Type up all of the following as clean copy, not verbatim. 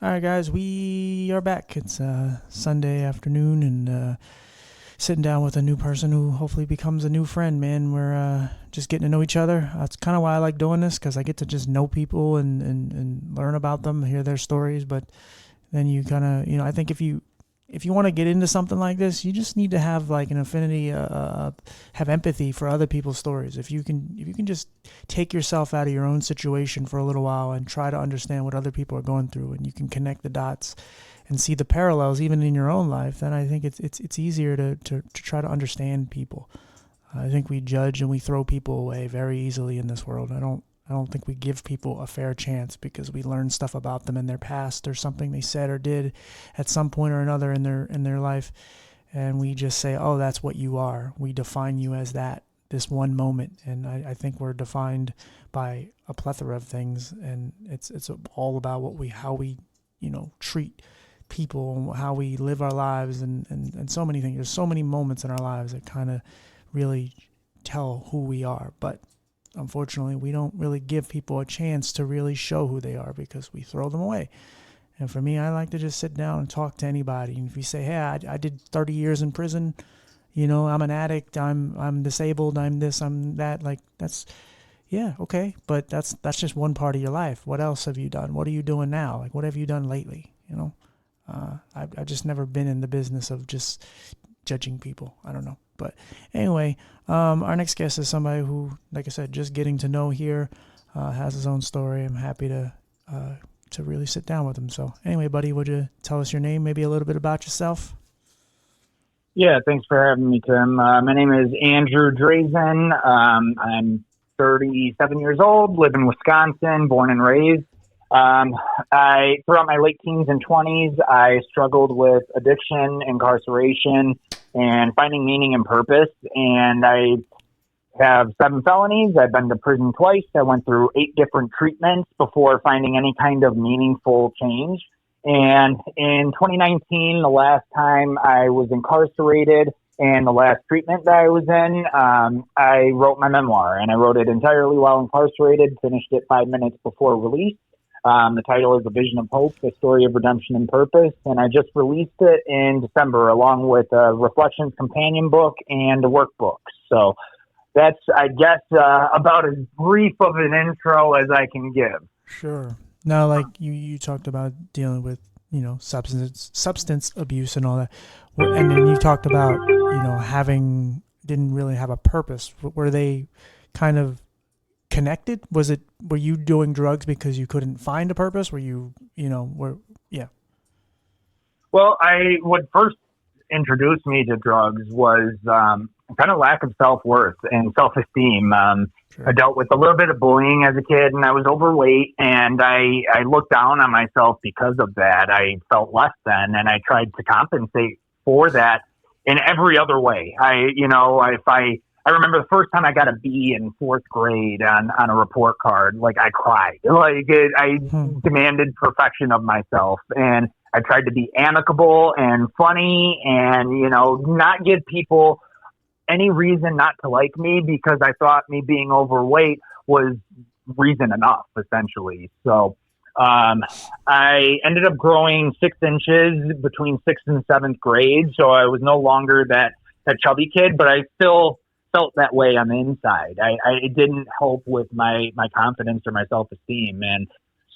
All right, guys, we are back. It's Sunday afternoon, and sitting down with a new person who hopefully becomes a new friend. Man, we're just getting to know each other. That's kind of why I like doing this, because I get to just know people and learn about them, hear their stories. But then you kind of, I think if you want to get into something like this, you just need to have like an affinity, have empathy for other people's stories. If you can just take yourself out of your own situation for a little while and try to understand what other people are going through, and you can connect the dots and see the parallels even in your own life, then I think it's easier to try to understand people. I think we judge and we throw people away very easily in this world. I don't think we give people a fair chance because we learn stuff about them in their past or something they said or did at some point or another in their life, and we just say, "Oh, that's what you are." We define you as that this one moment, and I think we're defined by a plethora of things, and it's all about how we treat people and how we live our lives and so many things. There's so many moments in our lives that kind of really tell who we are, but unfortunately, we don't really give people a chance to really show who they are because we throw them away. And for me, I like to just sit down and talk to anybody. And if you say, "Hey, I did 30 years in prison, I'm an addict, I'm disabled, I'm this, I'm that," like that's, yeah, okay, but that's just one part of your life. What else have you done? What are you doing now? Like, what have you done lately? I've just never been in the business of just judging people. I don't know. But anyway, our next guest is somebody who, like I said, just getting to know here, has his own story. I'm happy to really sit down with him. So anyway, buddy, would you tell us your name, maybe a little bit about yourself? Yeah, thanks for having me, Tim. My name is Andrew Drasen. I'm 37 years old, live in Wisconsin, born and raised. Throughout my late teens and 20s, I struggled with addiction, incarceration, and finding meaning and purpose. And I have 7 felonies. I've been to prison twice. I went through 8 different treatments before finding any kind of meaningful change. And in 2019, the last time I was incarcerated and the last treatment that I was in, I wrote my memoir, and I wrote it entirely while incarcerated, finished it 5 minutes before release. The title is A Vision of Hope, A Story of Redemption and Purpose, and I just released it in December along with a Reflections companion book and a workbook. So that's, I guess, about as brief of an intro as I can give. Sure. Now, like you talked about dealing with, substance abuse and all that, and then you talked about, didn't really have a purpose. Were they kind of connected? Were you doing drugs because you couldn't find a purpose? Were you, yeah. Well, what first introduced me to drugs was kind of lack of self-worth and self-esteem. Sure. I dealt with a little bit of bullying as a kid, and I was overweight, and I looked down on myself because of that. I felt less than, and I tried to compensate for that in every other way. I remember the first time I got a B in 4th grade on a report card. Like, I cried. I demanded perfection of myself, and I tried to be amicable and funny and, not give people any reason not to like me because I thought me being overweight was reason enough, essentially. So I ended up growing 6 inches between 6th and 7th grade. So I was no longer that chubby kid, but I still felt that way on the inside. It didn't help with my confidence or my self-esteem. And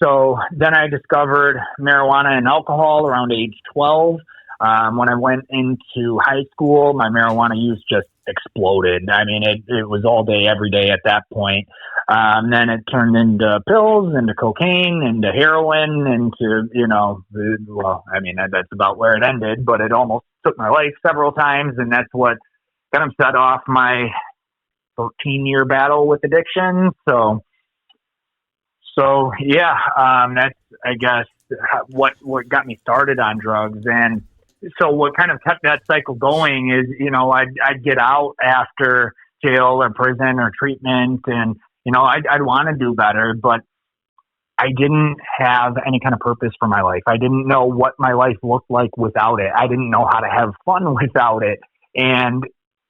so then I discovered marijuana and alcohol around age 12. When I went into high school, my marijuana use just exploded. I mean, it was all day, every day at that point. Then it turned into pills, into cocaine, into heroin, into, that's about where it ended, but it almost took my life several times. And that's what kind of set off my 13-year battle with addiction. So yeah, that's, I guess, what got me started on drugs. And so what kind of kept that cycle going is, I'd get out after jail or prison or treatment, and, I'd want to do better, but I didn't have any kind of purpose for my life. I didn't know what my life looked like without it. I didn't know how to have fun without it. And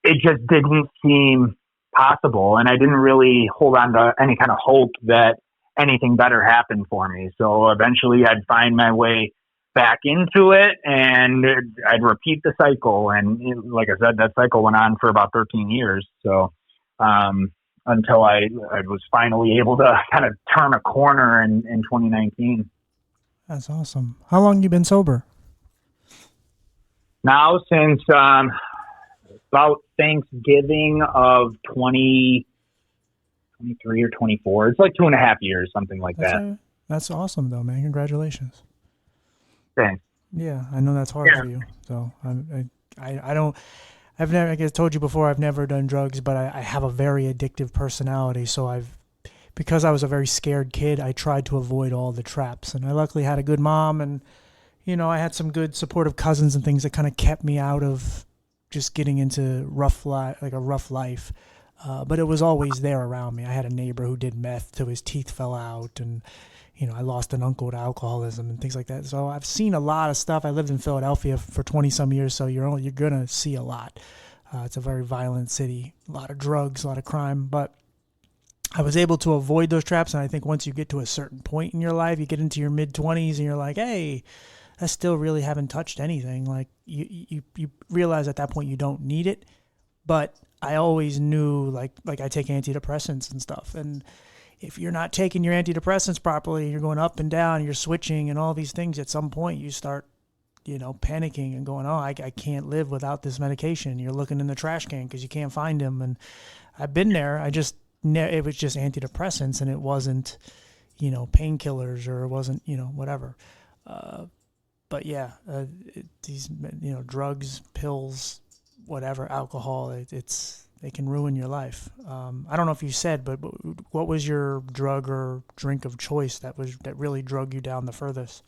it just didn't seem possible. And I didn't really hold on to any kind of hope that anything better happen for me. So eventually I'd find my way back into it, and I'd repeat the cycle. And like I said, that cycle went on for about 13 years. So, until I was finally able to kind of turn a corner in 2019. That's awesome. How long you been sober? Now, since about Thanksgiving of 2023 or 24, it's like 2.5 years, something like that. That's awesome, though, man. Congratulations. Thanks. Yeah, I know that's hard for you. So I don't. I've never. Like I told you before, I've never done drugs, but I have a very addictive personality. So because I was a very scared kid, I tried to avoid all the traps. And I luckily had a good mom, and I had some good supportive cousins and things that kind of kept me out of just getting into a rough life. But it was always there around me. I had a neighbor who did meth till his teeth fell out, and I lost an uncle to alcoholism and things like that. So I've seen a lot of stuff. I lived in Philadelphia for 20 some years, so you're gonna see a lot. It's a very violent city, a lot of drugs, a lot of crime, but I was able to avoid those traps. And I think once you get to a certain point in your life, you get into your mid-20s and you're like, hey, I still really haven't touched anything. Like you realize at that point you don't need it. But I always knew, like I take antidepressants and stuff. And if you're not taking your antidepressants properly, you're going up and down, you're switching and all these things, at some point you start, panicking and going, I can't live without this medication. You're looking in the trash can because you can't find them. And I've been there. It was just antidepressants, and it wasn't, painkillers, or it wasn't, whatever. But yeah, these, drugs, pills, whatever, alcohol, they can ruin your life. I don't know if you said, but what was your drug or drink of choice that really drug you down the furthest?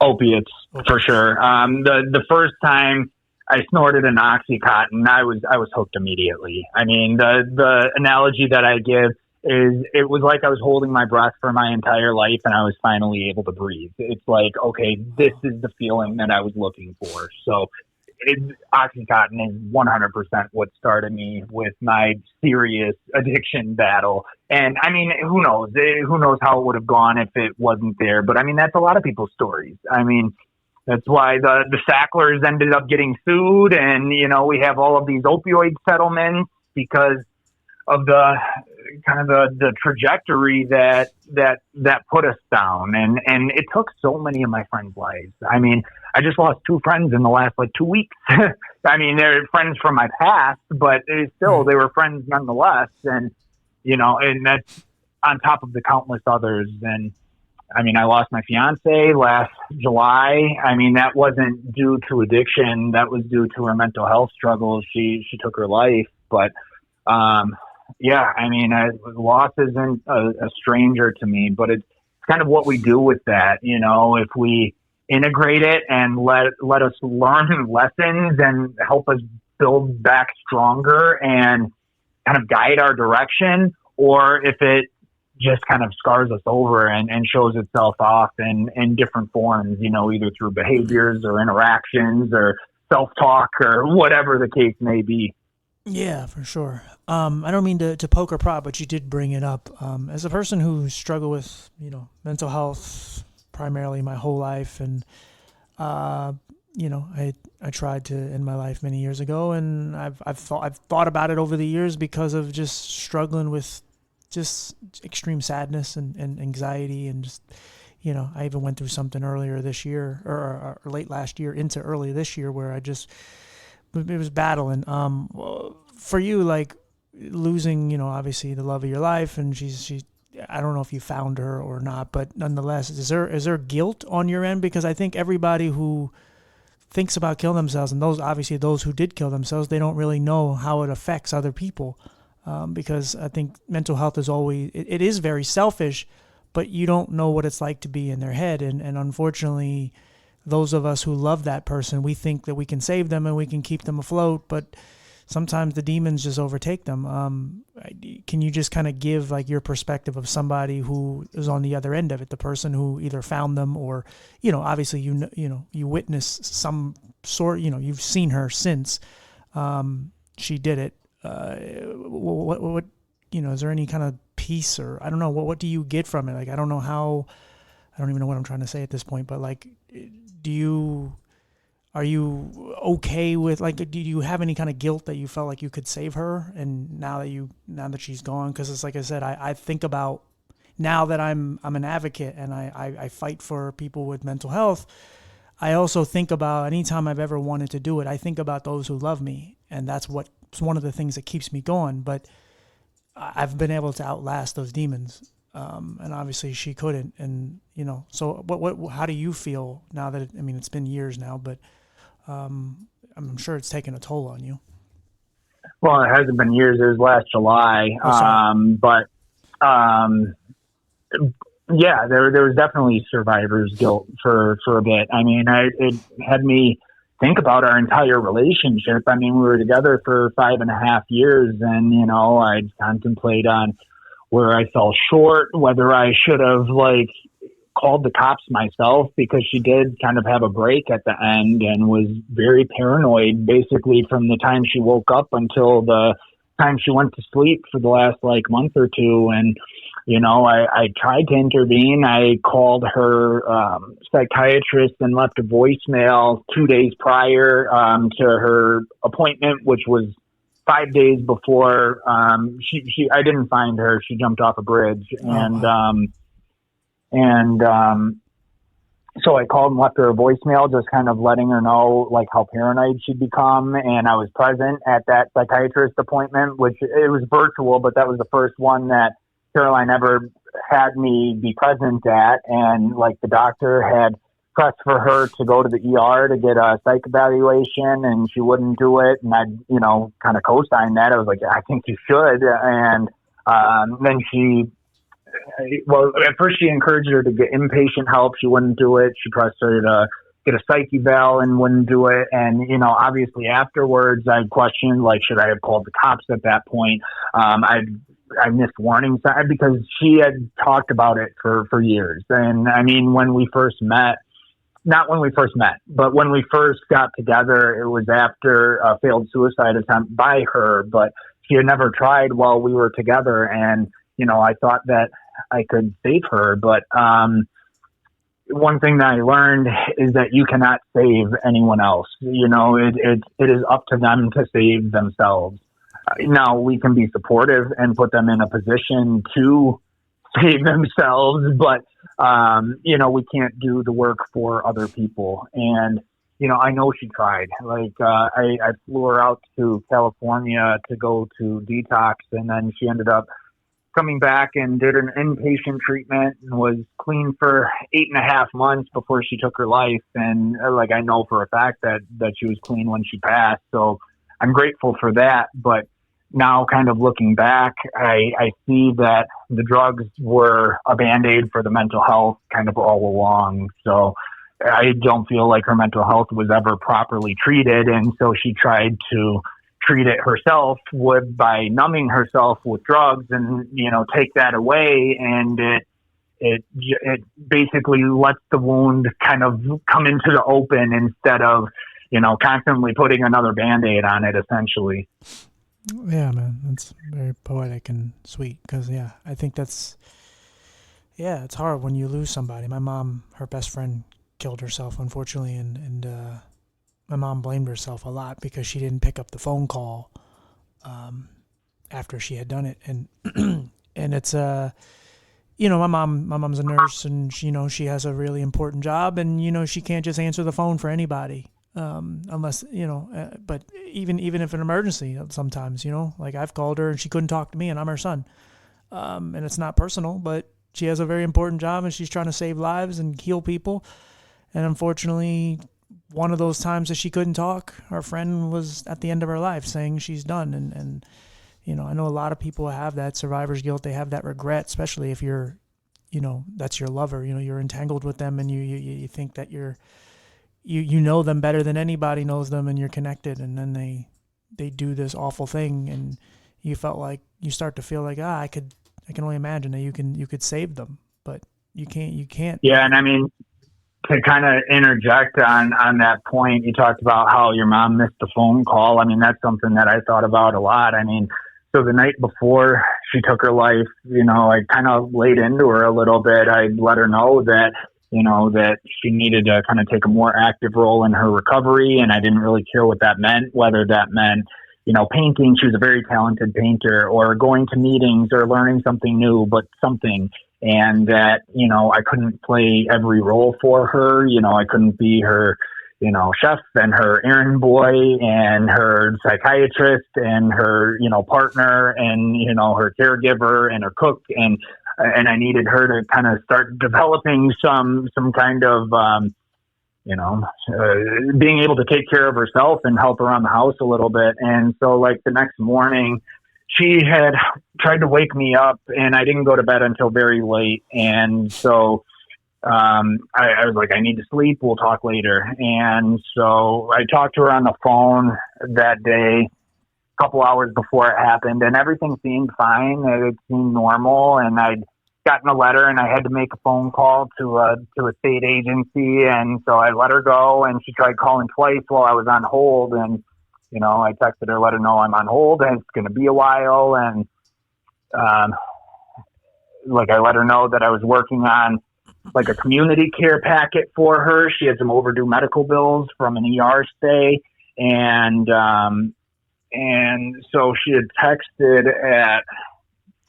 Opiates, for sure. The first time I snorted an Oxycontin, I was hooked immediately. I mean, the analogy that I give is it was like I was holding my breath for my entire life, and I was finally able to breathe. It's like, okay, this is the feeling that I was looking for. So Oxycontin is 100% what started me with my serious addiction battle. And I mean, who knows how it would have gone if it wasn't there. But I mean, that's a lot of people's stories. I mean, that's why the Sacklers ended up getting sued. And, we have all of these opioid settlements because of the kind of the trajectory that put us down. And it took so many of my friends' lives. I mean, I just lost 2 friends in the last 2 weeks. I mean, they're friends from my past, but they were friends nonetheless. And, and that's on top of the countless others. And I mean, I lost my fiance last July. I mean, that wasn't due to addiction. That was due to her mental health struggles. She took her life. But, yeah, I mean, loss isn't a stranger to me, but it's kind of what we do with that. If we integrate it and let us learn lessons and help us build back stronger and kind of guide our direction, or if it just kind of scars us over and shows itself off in different forms, either through behaviors or interactions or self-talk or whatever the case may be. Yeah, for sure. I don't mean to poke or prod, but you did bring it up. As a person who struggled with, mental health primarily my whole life, and I tried to end my life many years ago, and I've thought about it over the years because of just struggling with just extreme sadness and anxiety, and just I even went through something earlier this year or late last year into early this year where it was battling. For you, like losing, obviously the love of your life, and she I don't know if you found her or not, but nonetheless, is there guilt on your end? Because I think everybody who thinks about killing themselves, and those who did kill themselves, they don't really know how it affects other people. Because I think mental health is always, it is very selfish, but you don't know what it's like to be in their head. And unfortunately, those of us who love that person, we think that we can save them and we can keep them afloat, but sometimes the demons just overtake them. Can you just kind of give your perspective of somebody who is on the other end of it, the person who either found them or, obviously, you witness some sort, you've seen her since she did it. What is there any kind of peace, or I don't know, what do you get from it? Like, I don't even know what I'm trying to say at this point, but like, are you okay with, like, do you have any kind of guilt that you felt like you could save her? And now that she's gone, because it's like I said, I think about, now that I'm an advocate and I fight for people with mental health, I also think about, anytime I've ever wanted to do it, I think about those who love me. And that's one of the things that keeps me going. But I've been able to outlast those demons. And obviously she couldn't. And, so how do you feel now that, it's been years now, but I'm sure it's taken a toll on you. Well, it hasn't been years. It was last July. Yeah, there was definitely survivor's guilt for a bit. It had me think about our entire relationship. We were together for 5.5 years, and, I'd contemplate on where I fell short, whether I should have called the cops myself, because she did kind of have a break at the end and was very paranoid, basically from the time she woke up until the time she went to sleep for the last month or two. And, I tried to intervene. I called her psychiatrist and left a voicemail 2 days prior to her appointment, which was 5 days before. I didn't find her. She jumped off a bridge. So I called and left her a voicemail, just kind of letting her know how paranoid she'd become. And I was present at that psychiatrist appointment, which it was virtual, but that was the first one that Caroline ever had me be present at. And the doctor had pressed for her to go to the ER to get a psych evaluation, and she wouldn't do it. And I, kind of co-signed that. I was like, I think you should. And then at first she encouraged her to get inpatient help. She wouldn't do it. She pressed her to get a psych eval and wouldn't do it. And, obviously afterwards I questioned, should I have called the cops at that point? I missed warning signs, because she had talked about it for years. And when we first met, not when we first met, but when we first got together, it was after a failed suicide attempt by her, but she had never tried while we were together. And, I thought that I could save her. But one thing that I learned is that you cannot save anyone else. It is up to them to save themselves. Now, we can be supportive and put them in a position to save themselves, but, we can't do the work for other people. And, I know she tried. I flew her out to California to go to detox, and then she ended up coming back and did an inpatient treatment and was clean for 8.5 months before she took her life. And I know for a fact that she was clean when she passed. So I'm grateful for that. But now, kind of looking back, I see that the drugs were a Band-Aid for the mental health kind of all along. So I don't feel like her mental health was ever properly treated. And so she tried to treat it herself by numbing herself with drugs and, take that away. And it basically lets the wound kind of come into the open instead of, constantly putting another Band-Aid on it, essentially. Yeah, man, that's very poetic and sweet, because, I think it's hard when you lose somebody. My mom, her best friend, killed herself, unfortunately, and my mom blamed herself a lot because she didn't pick up the phone call after she had done it. And and it's my mom's a nurse, and she has a really important job, and she can't just answer the phone for anybody. Unless, but even if an emergency, sometimes, I've called her and she couldn't talk to me, and I'm her son. And it's not personal, but she has a very important job and she's trying to save lives and heal people. And unfortunately, one of those times that she couldn't talk, our friend was at the end of her life saying she's done. And I know a lot of people have that survivor's guilt. They have that regret, especially if you're, that's your lover, you're entangled with them, and you think that you know them better than anybody knows them, and you're connected, and then they do this awful thing, and you start to feel like, I can only imagine that you could save them, but you can't. Yeah. And to kind of interject on that point, you talked about how your mom missed the phone call. That's something that I thought about a lot. So the night before she took her life, I kind of laid into her a little bit. I let her know that, that she needed to kind of take a more active role in her recovery. And I didn't really care what that meant, whether that meant, painting. She was a very talented painter, or going to meetings, or learning something new, but something. And that, I couldn't play every role for her. I couldn't be her, chef and her errand boy and her psychiatrist and her, partner and, her caregiver and her cook. And I needed her to kind of start developing some kind of, being able to take care of herself and help around the house a little bit. And so like the next morning, she had tried to wake me up, and I didn't go to bed until very late. And so I was like, I need to sleep. We'll talk later. And so I talked to her on the phone that day, a couple hours before it happened, and everything seemed fine. It seemed normal. And I'd gotten a letter, and I had to make a phone call to a state agency. And so I let her go, and she tried calling twice while I was on hold. And, I texted her, let her know I'm on hold and it's going to be a while. And, I let her know that I was working on like a community care packet for her. She had some overdue medical bills from an ER stay. And so she had texted at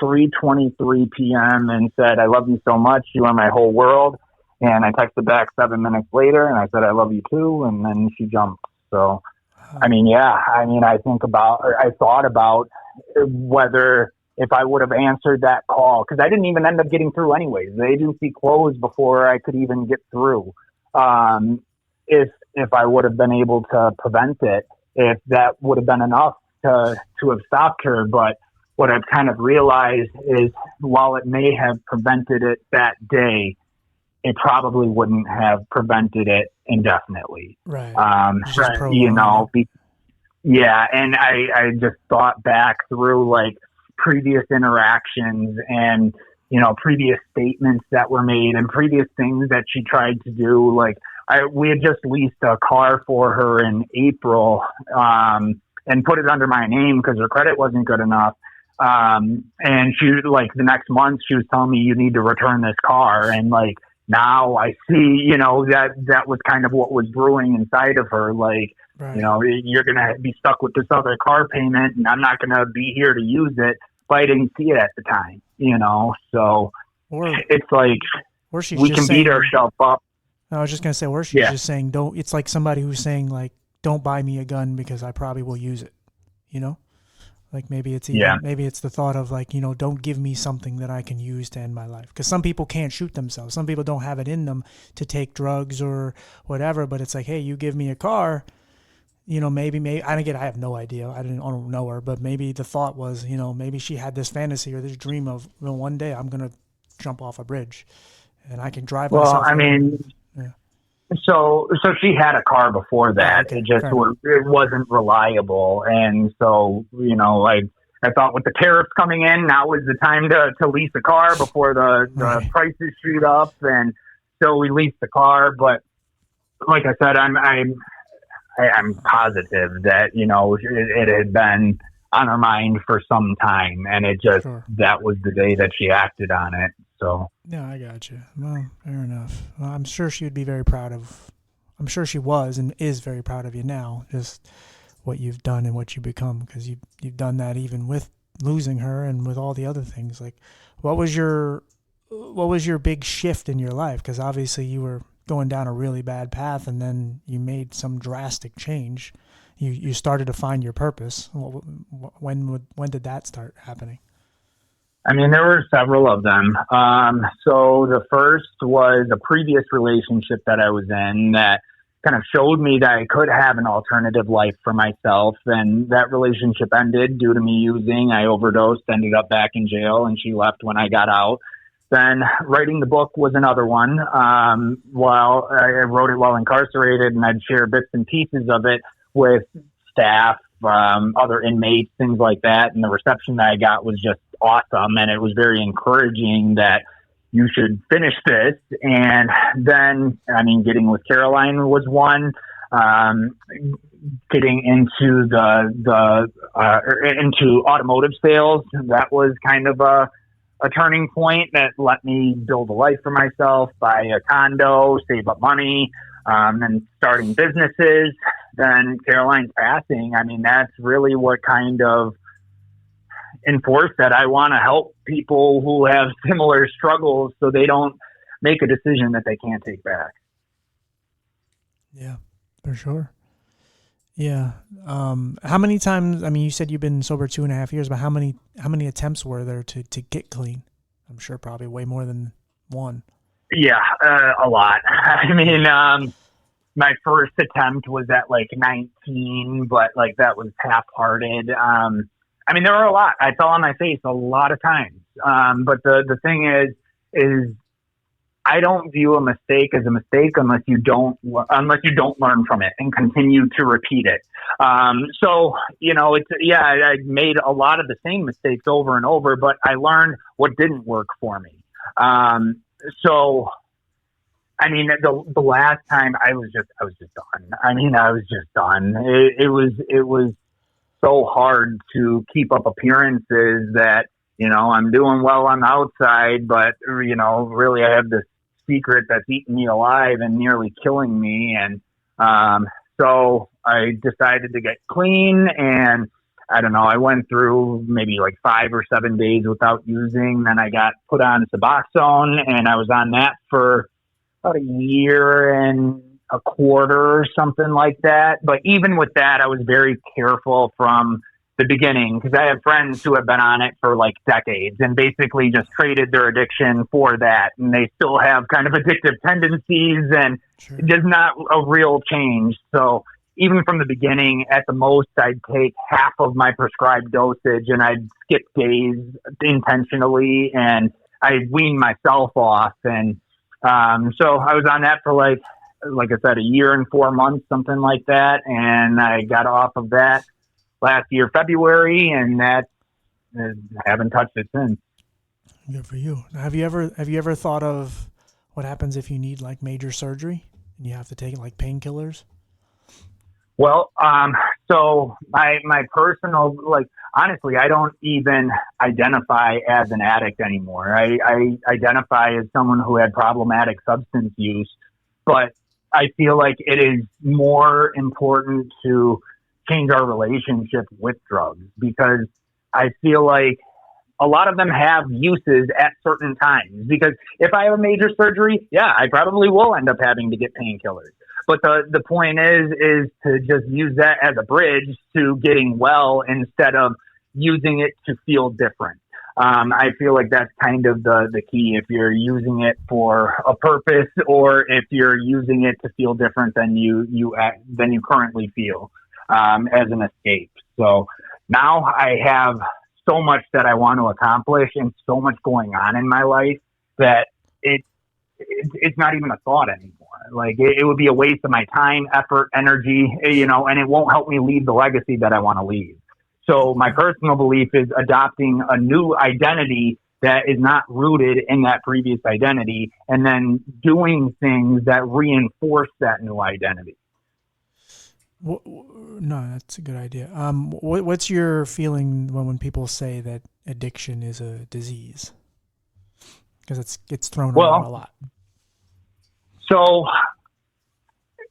3:23 p.m. and said, I love you so much. You are my whole world. And I texted back 7 minutes later, and I said, I love you too. And then she jumped. So, I thought about whether if I would have answered that call, because I didn't even end up getting through anyways. The agency closed before I could even get through. If I would have been able to prevent it, if that would have been enough to have stopped her. But what I've kind of realized is, while it may have prevented it that day, it probably wouldn't have prevented it indefinitely. Right. Yeah. And I just thought back through like previous interactions and, previous statements that were made and previous things that she tried to do. Like we had just leased a car for her in April, and put it under my name because her credit wasn't good enough. And she, like, the next month she was telling me, you need to return this car. And like, now I see, that was kind of what was brewing inside of her. Like, right. You're going to be stuck with this other car payment, and I'm not going to be here to use it. But I didn't see it at the time, so it's like, or she's we just can saying, beat ourselves up. I was just going to say, or she's just saying, it's like somebody who's saying like, don't buy me a gun because I probably will use it, Like maybe it's maybe it's the thought of like, don't give me something that I can use to end my life. Because some people can't shoot themselves. Some people don't have it in them to take drugs or whatever. But it's like, hey, you give me a car, maybe I have no idea. I don't know her, but maybe the thought was, maybe she had this fantasy or this dream of, one day I'm gonna jump off a bridge, and I can drive myself. So she had a car before that. Okay, it wasn't reliable. And so, I thought with the tariffs coming in, now was the time to lease a car before the prices shoot up. And so we leased the car. But like I said, I'm positive that, it had been on her mind for some time. And it just, that was the day that she acted on it. So. Yeah, I got you. Well, fair enough. Well, I'm sure she would be very proud of. I'm sure she was and is very proud of you now. Just what you've done and what you become, because you've done that even with losing her and with all the other things. Like, what was your big shift in your life? Because obviously you were going down a really bad path, and then you made some drastic change. You started to find your purpose. When did that start happening? I mean, there were several of them. So the first was a previous relationship that I was in that kind of showed me that I could have an alternative life for myself. And that relationship ended due to me using. I overdosed, ended up back in jail, and she left when I got out. Then writing the book was another one. While I wrote it while incarcerated, and I'd share bits and pieces of it with staff, other inmates, things like that. And the reception that I got was just awesome. And it was very encouraging that you should finish this. And then, getting with Caroline was one. getting into into automotive sales. That was kind of a turning point that let me build a life for myself, buy a condo, save up money, and starting businesses. Then Caroline's passing. I mean, that's really what kind of enforced that I want to help people who have similar struggles so they don't make a decision that they can't take back. Yeah, for sure. Yeah. How many times, I mean, you said you've been sober 2.5 years, but how many attempts were there to get clean? I'm sure probably way more than one. Yeah, a lot. I mean, my first attempt was at like 19, but like that was half-hearted. I mean, there were a lot. I fell on my face a lot of times. But the thing is I don't view a mistake as a mistake unless you don't learn from it and continue to repeat it. So, you know, I made a lot of the same mistakes over and over, but I learned what didn't work for me. So, I mean, the last time I was just done. I mean, I was just done. It was so hard to keep up appearances that, you know, I'm doing well on the outside, but, you know, really I have this secret that's eating me alive and nearly killing me. And so I decided to get clean, and I don't know, I went through maybe like 5 or 7 days without using. Then I got put on Suboxone, and I was on that for about 1.25 years or something like that. But even with that, I was very careful from the beginning, because I have friends who have been on it for like decades and basically just traded their addiction for that, and they still have kind of addictive tendencies, and Sure. There's not a real change. So even from the beginning, at the most, I'd take half of my prescribed dosage, and I'd skip days intentionally, and I'd wean myself off. And so I was on that for like I said, 1 year and 4 months, something like that, and I got off of that last year, February, and that I haven't touched it since. Good for you. Have you ever thought of what happens if you need like major surgery and you have to take like painkillers? Well, so my personal, like, honestly, I don't even identify as an addict anymore. I identify as someone who had problematic substance use, but I feel like it is more important to change our relationship with drugs, because I feel like a lot of them have uses at certain times. Because if I have a major surgery, yeah, I probably will end up having to get painkillers. But the point is to just use that as a bridge to getting well instead of using it to feel different. I feel like that's kind of the key, if you're using it for a purpose or if you're using it to feel different than you currently feel, as an escape. So now I have so much that I want to accomplish and so much going on in my life that it's not even a thought anymore. Like it would be a waste of my time, effort, energy, you know, and it won't help me leave the legacy that I want to leave. So my personal belief is adopting a new identity that is not rooted in that previous identity, and then doing things that reinforce that new identity. No, that's a good idea. What's your feeling when people say that addiction is a disease? Because it's thrown around a lot. So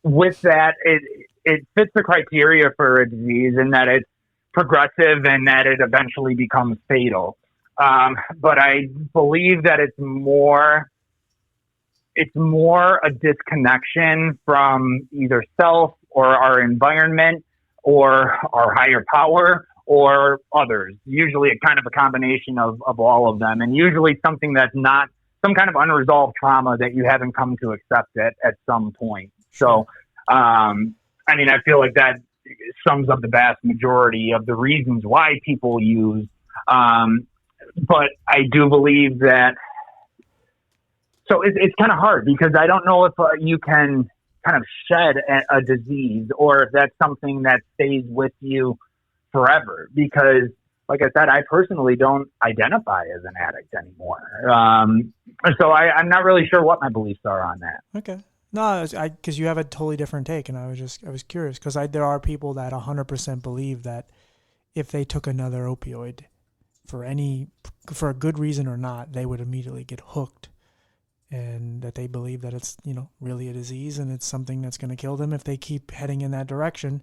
with that, it fits the criteria for a disease in that it's progressive and that it eventually becomes fatal. But I believe that it's more a disconnection from either self or our environment or our higher power or others. Usually a kind of a combination of all of them, and usually something that's not some kind of unresolved trauma that you haven't come to accept at some point. So, I mean, I feel like that sums up the vast majority of the reasons why people use. But I do believe that, so it's kind of hard, because I don't know if you can kind of shed a disease or if that's something that stays with you forever, because like I said, I personally don't identify as an addict anymore. So I'm not really sure what my beliefs are on that. Okay. No, because you have a totally different take, and I was curious because there are people that 100% believe that if they took another opioid for for a good reason or not, they would immediately get hooked, and that they believe that it's really a disease and it's something that's going to kill them if they keep heading in that direction.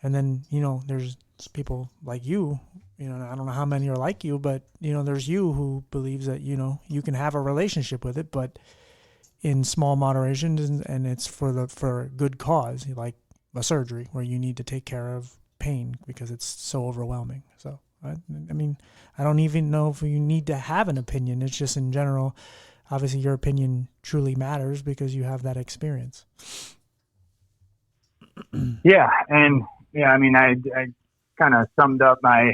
And then there's people like you. I don't know how many are like you, but there's you who believes that you can have a relationship with it, but in small moderations, and it's for a good cause, like a surgery where you need to take care of pain because it's so overwhelming. So I mean, I don't even know if you need to have an opinion. It's just in general, obviously your opinion truly matters because you have that experience. Yeah. And yeah, I mean, I kind of summed up my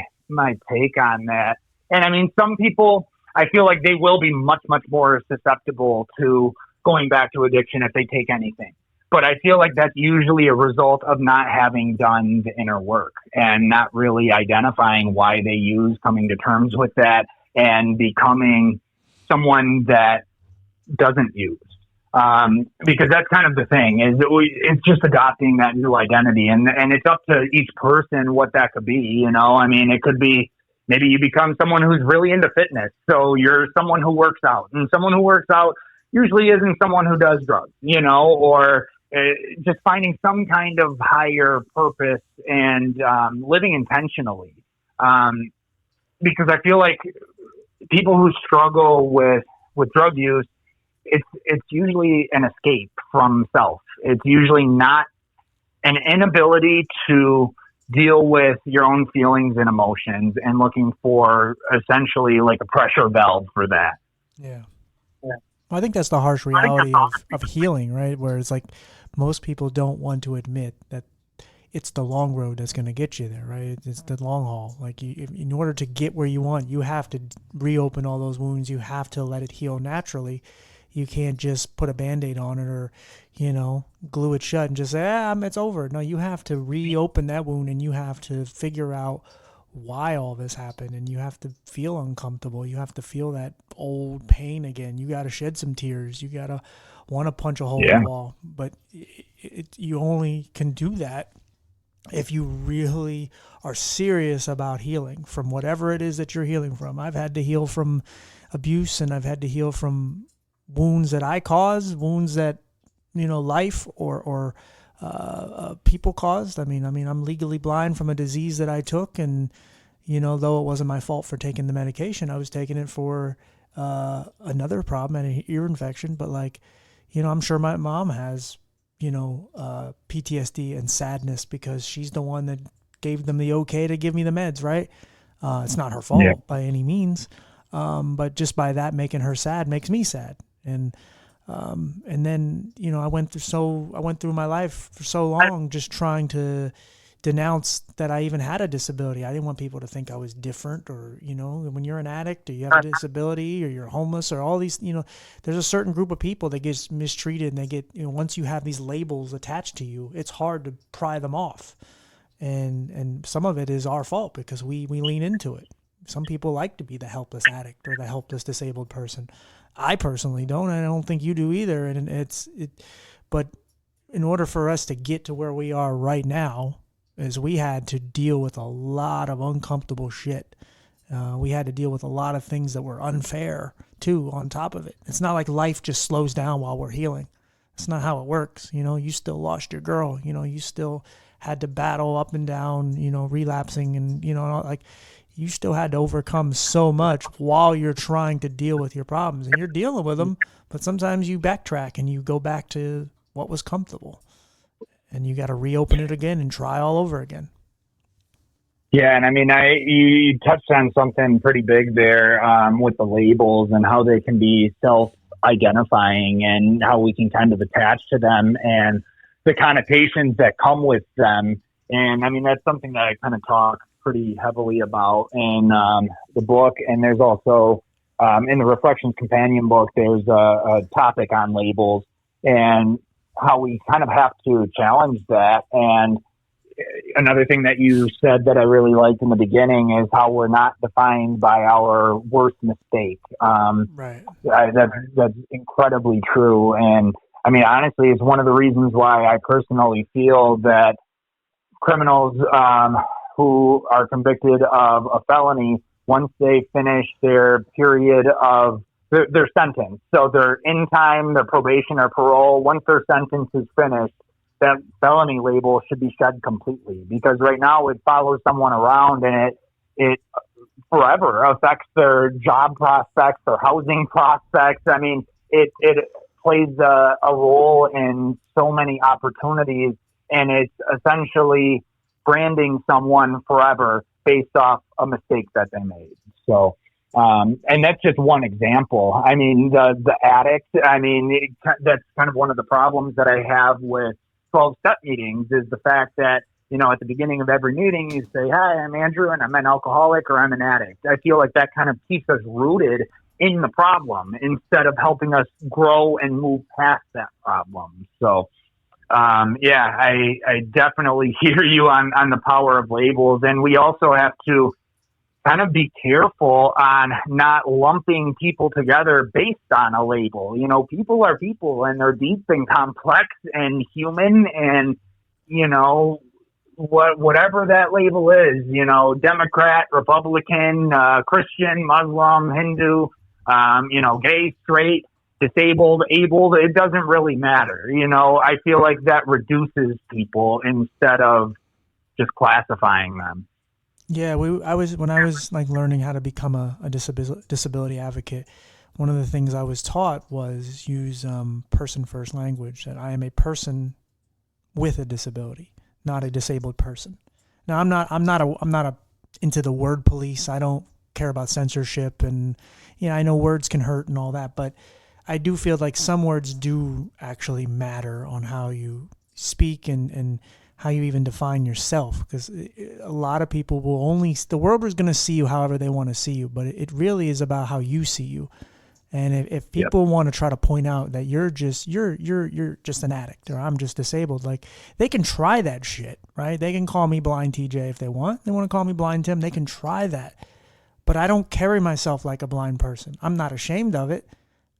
take on that. And I mean, some people, I feel like they will be much, much more susceptible to going back to addiction if they take anything. But I feel like that's usually a result of not having done the inner work and not really identifying why they use, coming to terms with that, and becoming someone that doesn't use. Because that's kind of the thing, is it's just adopting that new identity, and it's up to each person what that could be. I mean, it could be maybe you become someone who's really into fitness, so you're someone who works out, and someone who works out usually isn't someone who does drugs, or just finding some kind of higher purpose and living intentionally. Because I feel like people who struggle with drug use, it's usually an escape from self. It's usually not an inability to deal with your own feelings and emotions, and looking for essentially like a pressure valve for that. Yeah. Well, I think that's the harsh reality of healing, right? Where it's like most people don't want to admit that it's the long road that's going to get you there, right? It's the long haul. Like in order to get where you want, you have to reopen all those wounds. You have to let it heal naturally. You can't just put a Band-Aid on it or, glue it shut and just say, it's over. No, you have to reopen that wound, and you have to figure out why all this happened, and you have to feel uncomfortable. You have to feel that old pain again. You got to shed some tears. You got to want to punch a hole in the wall. But you only can do that if you really are serious about healing from whatever it is that you're healing from. I've had to heal from abuse, and I've had to heal from wounds that I caused, wounds that, life or people caused. I mean, I'm legally blind from a disease that I took, and, though it wasn't my fault for taking the medication, I was taking it for another problem, an ear infection. But I'm sure my mom has, PTSD and sadness because she's the one that gave them the okay to give me the meds, right? It's not her fault by any means. But just by that making her sad makes me sad. And then, I went through my life for so long just trying to denounce that I even had a disability. I didn't want people to think I was different, or, when you're an addict or you have a disability or you're homeless or all these, there's a certain group of people that gets mistreated, and they get, once you have these labels attached to you, it's hard to pry them off. And some of it is our fault because we lean into it. Some people like to be the helpless addict or the helpless disabled person. I personally don't. I don't think you do either. And but in order for us to get to where we are right now, is we had to deal with a lot of uncomfortable shit. We had to deal with a lot of things that were unfair too. On top of it, it's not like life just slows down while we're healing. It's not how it works. You still lost your girl. You still had to battle up and down. Relapsing, and you still had to overcome so much while you're trying to deal with your problems, and you're dealing with them. But sometimes you backtrack and you go back to what was comfortable, and you got to reopen it again and try all over again. Yeah. And I mean, you touched on something pretty big there, with the labels and how they can be self-identifying and how we can kind of attach to them and the connotations that come with them. And I mean, that's something that I kind of talk pretty heavily about in the book. And there's also in the Reflections Companion book, there's a topic on labels and how we kind of have to challenge that. And another thing that you said that I really liked in the beginning is how we're not defined by our worst mistake. Right. That's incredibly true. And I mean, honestly, it's one of the reasons why I personally feel that criminals who are convicted of a felony, once they finish their period of their sentence, so they're in time, their probation or parole, once their sentence is finished, that felony label should be shed completely, because right now it follows someone around, and it forever affects their job prospects, their housing prospects. I mean, it plays a role in so many opportunities, and it's essentially branding someone forever based off a mistake that they made. So, and that's just one example. I mean, the addict, I mean, that's kind of one of the problems that I have with 12-step meetings, is the fact that, you know, at the beginning of every meeting, you say, "Hi, I'm Andrew, and I'm an alcoholic, or I'm an addict." I feel like that kind of keeps us rooted in the problem instead of helping us grow and move past that problem. So, yeah, I definitely hear you on the power of labels. And we also have to kind of be careful on not lumping people together based on a label. You know, people are people, and they're deep and complex and human, and, you know, whatever that label is, you know, Democrat, Republican, Christian, Muslim, Hindu, you know, gay, straight, disabled, able, it doesn't really matter. You know, I feel like that reduces people instead of just classifying them. Yeah, when I was like learning how to become a disability advocate, one of the things I was taught was use person first language, that I am a person with a disability, not a disabled person. Now I'm not into the word police. I don't care about censorship, and you know, I know words can hurt and all that, but I do feel like some words do actually matter on how you speak and how you even define yourself, because a lot of people will the world is going to see you however they want to see you, but it really is about how you see you. And if people want to try to point out that you're just an addict, or I'm just disabled, like, they can try that shit, right? They can call me Blind TJ if they want. They want to call me Blind Tim, they can try that. But I don't carry myself like a blind person. I'm not ashamed of it.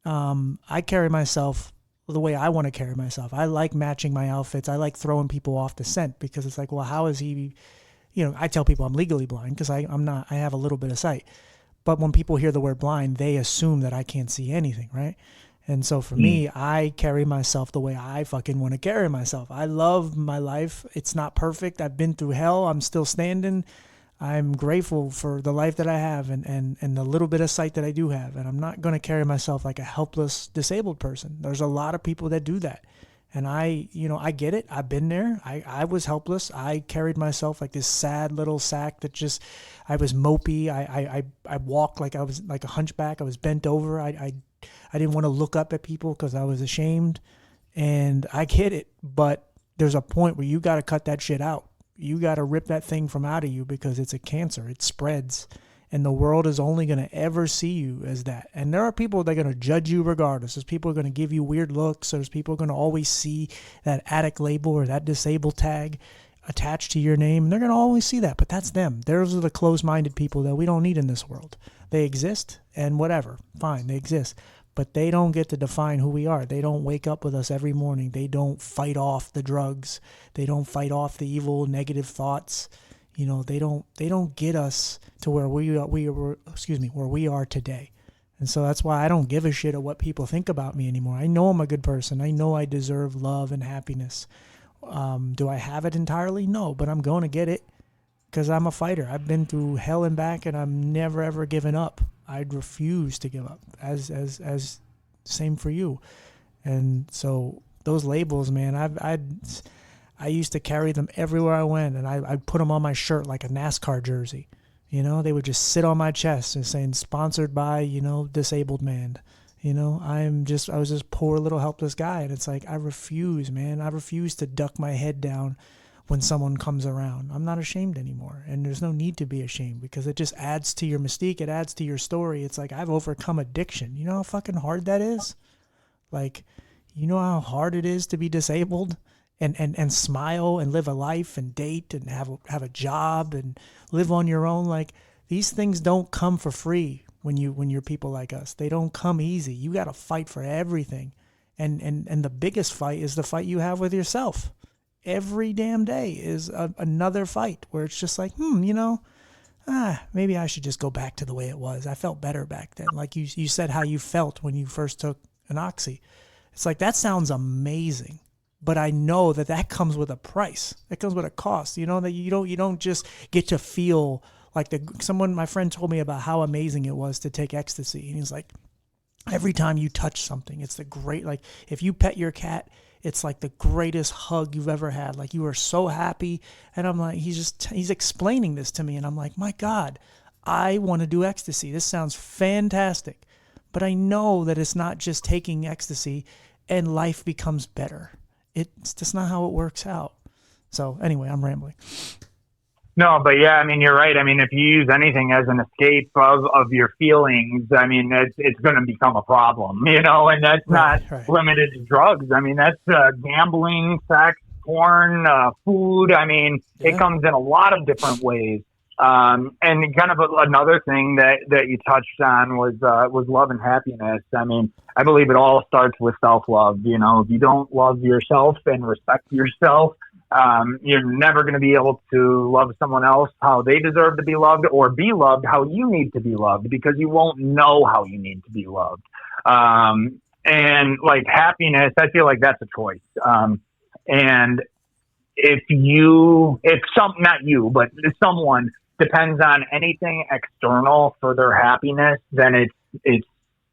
I carry myself the way I want to carry myself. I like matching my outfits. I like throwing people off the scent, because it's like, well, how is he, you know, I tell people I'm legally blind because I'm not, I have a little bit of sight. But when people hear the word blind, they assume that I can't see anything, right? And so for me, I carry myself the way I fucking want to carry myself. I love my life. It's not perfect. I've been through hell. I'm still standing. I'm grateful for the life that I have and the little bit of sight that I do have. And I'm not going to carry myself like a helpless, disabled person. There's a lot of people that do that. And I get it. I've been there. I was helpless. I carried myself like this sad little sack that just, I was mopey. I walked like I was like a hunchback. I was bent over. I didn't want to look up at people because I was ashamed. And I get it. But there's a point where you got to cut that shit out. You got to rip that thing from out of you, because it's a cancer. It spreads. And the world is only going to ever see you as that. And there are people that are going to judge you regardless. There's people who are going to give you weird looks. There's people who are going to always see that addict label or that disabled tag attached to your name. They're going to always see that, but that's them. Those are the closed-minded people that we don't need in this world. They exist, and whatever. Fine, they exist. But they don't get to define who we are. They don't wake up with us every morning. They don't fight off the drugs. They don't fight off the evil, negative thoughts. You know, they don't get us to where we are today. And so that's why I don't give a shit of what people think about me anymore. I know I'm a good person. I know I deserve love and happiness. Do I have it entirely? No, but I'm going to get it because I'm a fighter. I've been through hell and back, and I'm never ever given up. I'd refuse to give up. As same for you. And so those labels, man, I used to carry them everywhere I went, and I'd put them on my shirt like a NASCAR jersey. You know, they would just sit on my chest and saying, sponsored by, you know, disabled man. You know, I was this poor little helpless guy. And it's like, I refuse, man. I refuse to duck my head down when someone comes around. I'm not ashamed anymore. And there's no need to be ashamed, because it just adds to your mystique. It adds to your story. It's like, I've overcome addiction. You know how fucking hard that is? Like, you know how hard it is to be disabled? And smile and live a life and date and have a job and live on your own. Like, these things don't come for free when you're people like us. They don't come easy. You got to fight for everything. And the biggest fight is the fight you have with yourself. Every damn day is another fight where it's just like, maybe I should just go back to the way it was. I felt better back then. Like you said how you felt when you first took an oxy. It's like, that sounds amazing, but I know that comes with a price. It comes with a cost. That you don't just get to feel like my friend told me about how amazing it was to take ecstasy. And he's like, every time you touch something, it's like if you pet your cat, it's like the greatest hug you've ever had. Like, you are so happy. And I'm like, he's explaining this to me. And I'm like, my God, I want to do ecstasy. This sounds fantastic. But I know that it's not just taking ecstasy and life becomes better. It's just not how it works out. So anyway, I'm rambling. No, but yeah, I mean, you're right. I mean, if you use anything as an escape of your feelings, I mean, it's going to become a problem, and that's not limited to drugs. I mean, that's gambling, sex, porn, food. I mean, It comes in a lot of different ways. And kind of another thing that you touched on was love and happiness. I mean, I believe it all starts with self-love. If you don't love yourself and respect yourself, you're never going to be able to love someone else how they deserve to be loved, or be loved how you need to be loved, because you won't know how you need to be loved. And like happiness, I feel like that's a choice. And if someone depends on anything external for their happiness, then it's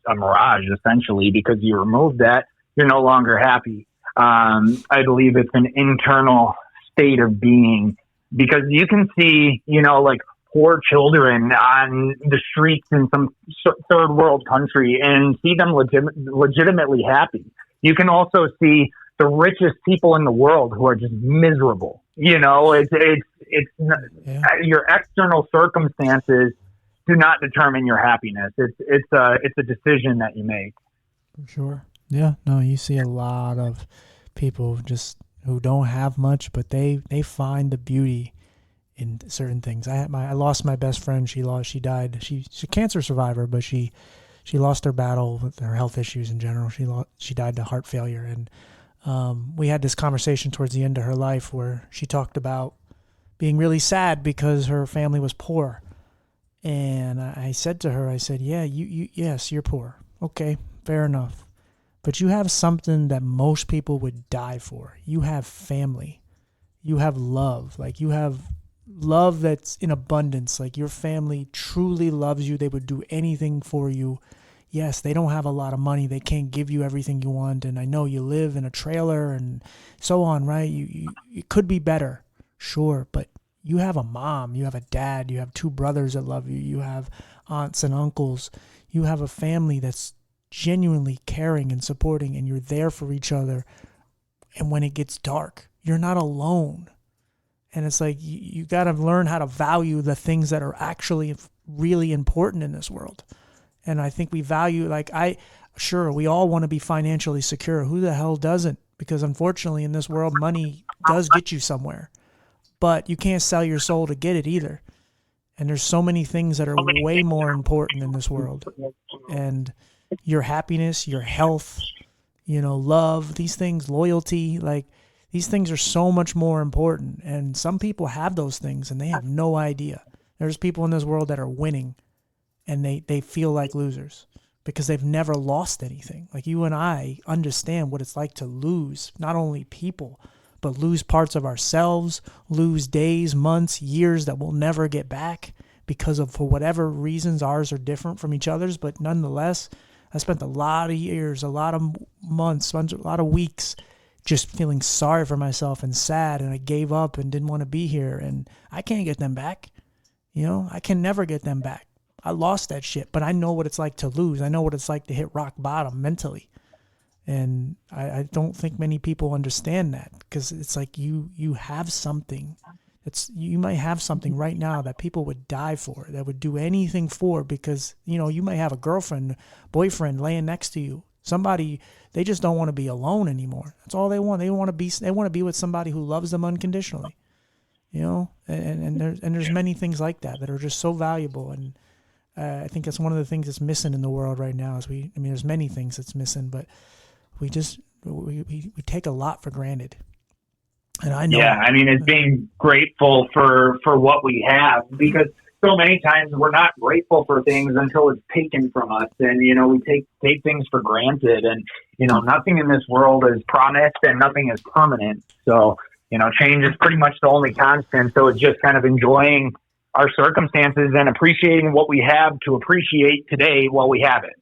a mirage, essentially, because you remove that, you're no longer happy. I believe it's an internal state of being, because you can see, like poor children on the streets in some third world country and see them legitimately happy. You can also see the richest people in the world who are just miserable. It's your external circumstances do not determine your happiness. It's a decision that you make. For sure. Yeah, no, you see a lot of people just who don't have much, but they find the beauty in certain things. I lost my best friend. She died. She's a cancer survivor, but she lost her battle with her health issues in general. She died to heart failure, and we had this conversation towards the end of her life where she talked about being really sad because her family was poor. And I said to her, yeah, yes, you're poor. Okay, fair enough. But you have something that most people would die for. You have family. You have love. Like, you have love that's in abundance. Like, your family truly loves you. They would do anything for you. Yes, they don't have a lot of money. They can't give you everything you want. And I know you live in a trailer and so on, right? It could be better. Sure. But you have a mom. You have a dad. You have two brothers that love you. You have aunts and uncles. You have a family that's genuinely caring and supporting, and you're there for each other. And when it gets dark, you're not alone. And it's like, you got to learn how to value the things that are actually really important in this world. And I think we value, we all want to be financially secure. Who the hell doesn't? Because unfortunately in this world, money does get you somewhere, but you can't sell your soul to get it either. And there's so many things that are way more important in this world. And your happiness, your health, love, these things, loyalty, these things are so much more important. And some people have those things and they have no idea. There's people in this world that are winning and they feel like losers because they've never lost anything. Like, you and I understand what it's like to lose not only people, but lose parts of ourselves, lose days, months, years that we'll never get back because of, for whatever reasons, ours are different from each other's. But nonetheless, I spent a lot of years, a lot of months, a lot of weeks just feeling sorry for myself and sad, and I gave up and didn't want to be here, and I can't get them back. I can never get them back. I lost that shit, but I know what it's like to lose. I know what it's like to hit rock bottom mentally. And I don't think many people understand that, because it's like you have something. You might have something right now that people would die for, that would do anything for, because, you might have a girlfriend, boyfriend laying next to you. Somebody, they just don't want to be alone anymore. That's all they want. They want to be with somebody who loves them unconditionally. And there's many things like that are just so valuable. And I think that's one of the things that's missing in the world right now. There's many things that's missing, but we take a lot for granted. And I know. Yeah, I mean, it's being grateful for what we have, because so many times we're not grateful for things until it's taken from us. And, you know, we take things for granted, and, you know, nothing in this world is promised and nothing is permanent. So, you know, change is pretty much the only constant. So it's just kind of enjoying our circumstances and appreciating what we have to appreciate today while we have it.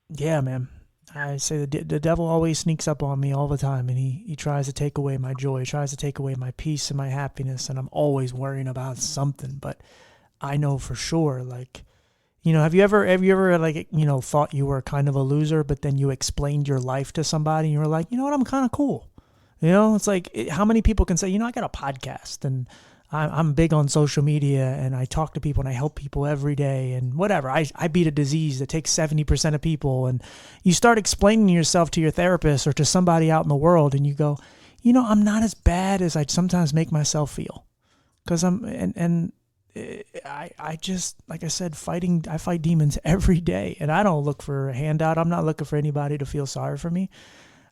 Yeah, man. I say the devil always sneaks up on me all the time, and he tries to take away my joy, tries to take away my peace and my happiness, and I'm always worrying about something. But I know for sure, like, you know, have you ever like, you know, thought you were kind of a loser, but then you explained your life to somebody and you were like, you know what, I'm kind of cool. You know, it's like, how many people can say, you know, I got a podcast and I'm big on social media and I talk to people and I help people every day and whatever. I beat a disease that takes 70% of people. And you start explaining yourself to your therapist or to somebody out in the world and you go, you know, I'm not as bad as I sometimes make myself feel. Because I just, like I said, I fight demons every day, and I don't look for a handout. I'm not looking for anybody to feel sorry for me.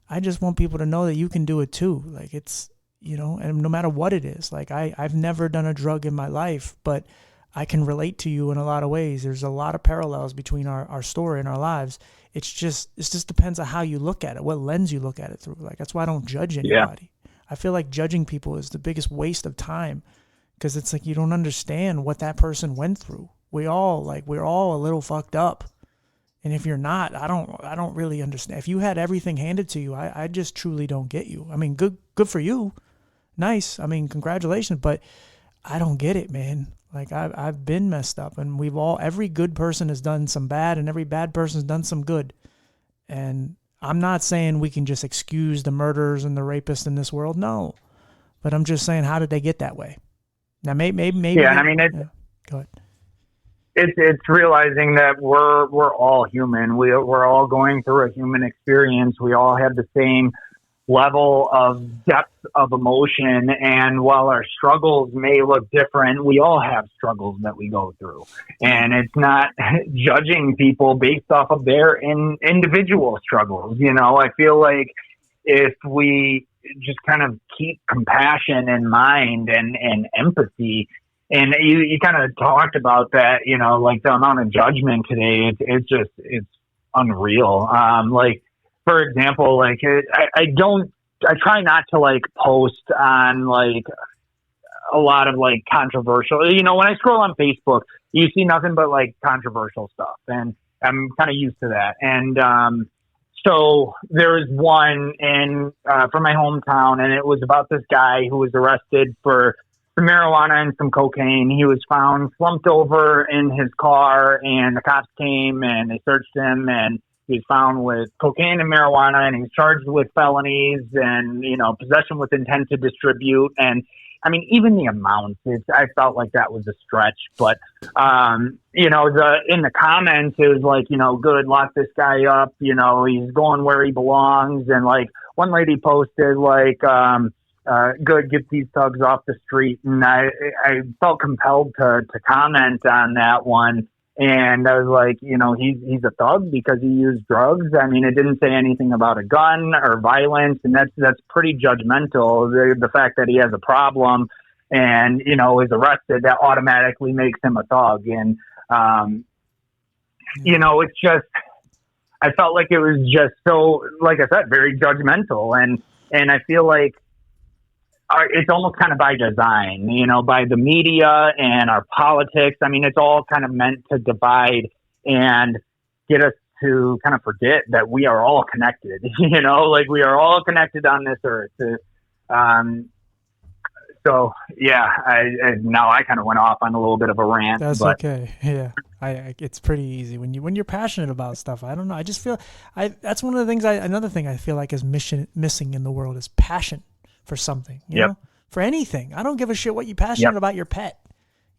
I just want people to know that you can do it too. Like, it's, you know, and no matter what it is, like I've never done a drug in my life, but I can relate to you in a lot of ways. There's a lot of parallels between our story and our lives. It just depends on how you look at it, what lens you look at it through. Like, that's why I don't judge anybody. Yeah. I feel like judging people is the biggest waste of time, because it's like you don't understand what that person went through. We're all a little fucked up. And if you're not, I don't really understand. If you had everything handed to you, I just truly don't get you. I mean, good for you. Nice. I mean, congratulations, but I don't get it, man. Like, I've been messed up, and every good person has done some bad, and every bad person has done some good. And I'm not saying we can just excuse the murderers and the rapists in this world. No, but I'm just saying, how did they get that way? Now, maybe. Yeah, and I mean, go ahead. It's realizing that we're all human. We're all going through a human experience. We all have the same level of depth of emotion, and while our struggles may look different, we all have struggles that we go through. And it's not judging people based off of their individual struggles. You know, I feel like if we just kind of keep compassion in mind and empathy, and you kind of talked about that, you know, like the amount of judgment today, it's unreal. Like, for example, like I try not to like post on like a lot of like controversial, you know, when I scroll on Facebook, you see nothing but like controversial stuff, and I'm kind of used to that. And, so there was one from my hometown, and it was about this guy who was arrested for some marijuana and some cocaine. He was found slumped over in his car, and the cops came and they searched him, and he was found with cocaine and marijuana, and he's charged with felonies and, you know, possession with intent to distribute. And I mean, even the amounts, I felt like that was a stretch, but, you know, in the comments, it was like, you know, good, lock this guy up, you know, he's going where he belongs. And like one lady posted like, good, get these thugs off the street. And I felt compelled to comment on that one. And I was like, you know, he's a thug because he used drugs. I mean, it didn't say anything about a gun or violence, and that's pretty judgmental. The fact that he has a problem and, you know, is arrested, that automatically makes him a thug. And, you know, it's just, I felt like it was just so, like I said, very judgmental. And I feel like it's almost kind of by design, you know, by the media and our politics. I mean, it's all kind of meant to divide and get us to kind of forget that we are all connected, you know, like we are all connected on this earth. So yeah, now I kind of went off on a little bit of a rant. That's okay. Yeah. It's pretty easy when you're passionate about stuff. I don't know. I just feel that's one of the things another thing I feel like is missing in the world is passion for something, you know, for anything. I don't give a shit what you're passionate about your pet,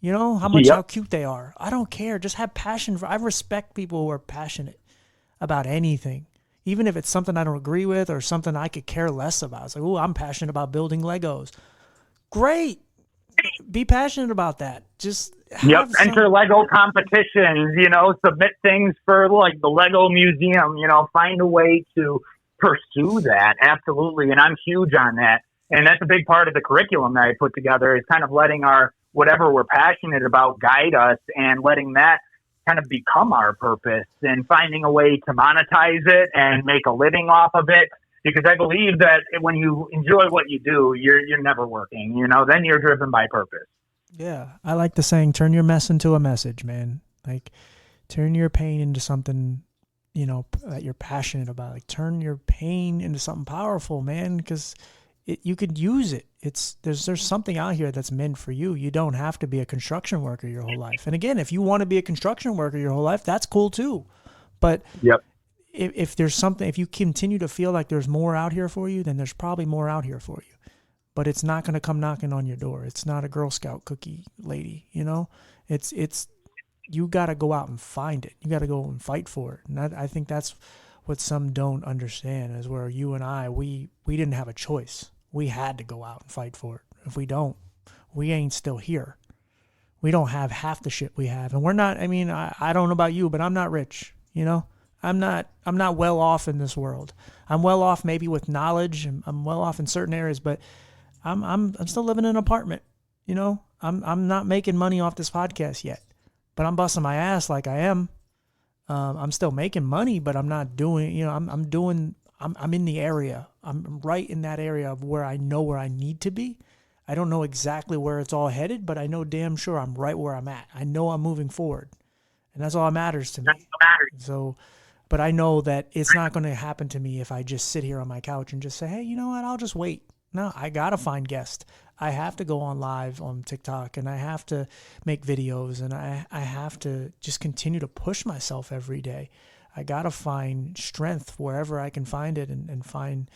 you know, how cute they are. I don't care. Just have passion I respect people who are passionate about anything, even if it's something I don't agree with or something I could care less about. It's like, oh, I'm passionate about building Legos. Great. Be passionate about that. Just enter Lego competitions, you know, submit things for like the Lego museum, you know, find a way to pursue that. Absolutely. And I'm huge on that. And that's a big part of the curriculum that I put together, is kind of letting our, whatever we're passionate about, guide us, and letting that kind of become our purpose, and finding a way to monetize it and make a living off of it. Because I believe that when you enjoy what you do, you're never working, then you're driven by purpose. Yeah. I like the saying, turn your mess into a message, man. Like, turn your pain into something, that you're passionate about. Like, turn your pain into something powerful, man, because you could use it. There's something out here that's meant for you. You don't have to be a construction worker your whole life. And again, if you want to be a construction worker your whole life, that's cool too. But yep. If there's something, if you continue to feel like there's more out here for you, then there's probably more out here for you. But it's not going to come knocking on your door. It's not a Girl Scout cookie lady, It's you got to go out and find it. You got to go and fight for it. And I think that's what some don't understand, is where you and I, we didn't have a choice. We had to go out and fight for it. If we don't, we ain't still here. We don't have half the shit we have. And we're not, I don't know about you, but I'm not rich, I'm not well off in this world. I'm well off maybe with knowledge, and I'm well off in certain areas, but I'm still living in an apartment, I'm not making money off this podcast yet, but I'm busting my ass like I am. I'm still making money, but I'm not doing, I'm in the area. I'm right in that area of where I know where I need to be. I don't know exactly where it's all headed, but I know damn sure I'm right where I'm at. I know I'm moving forward, and that's all that matters to me. So, but I know that it's not going to happen to me if I just sit here on my couch and just say, hey, you know what? I'll just wait. No, I got to find guests. I have to go on live on TikTok, and I have to make videos, and I have to just continue to push myself every day. I got to find strength wherever I can find it, and find,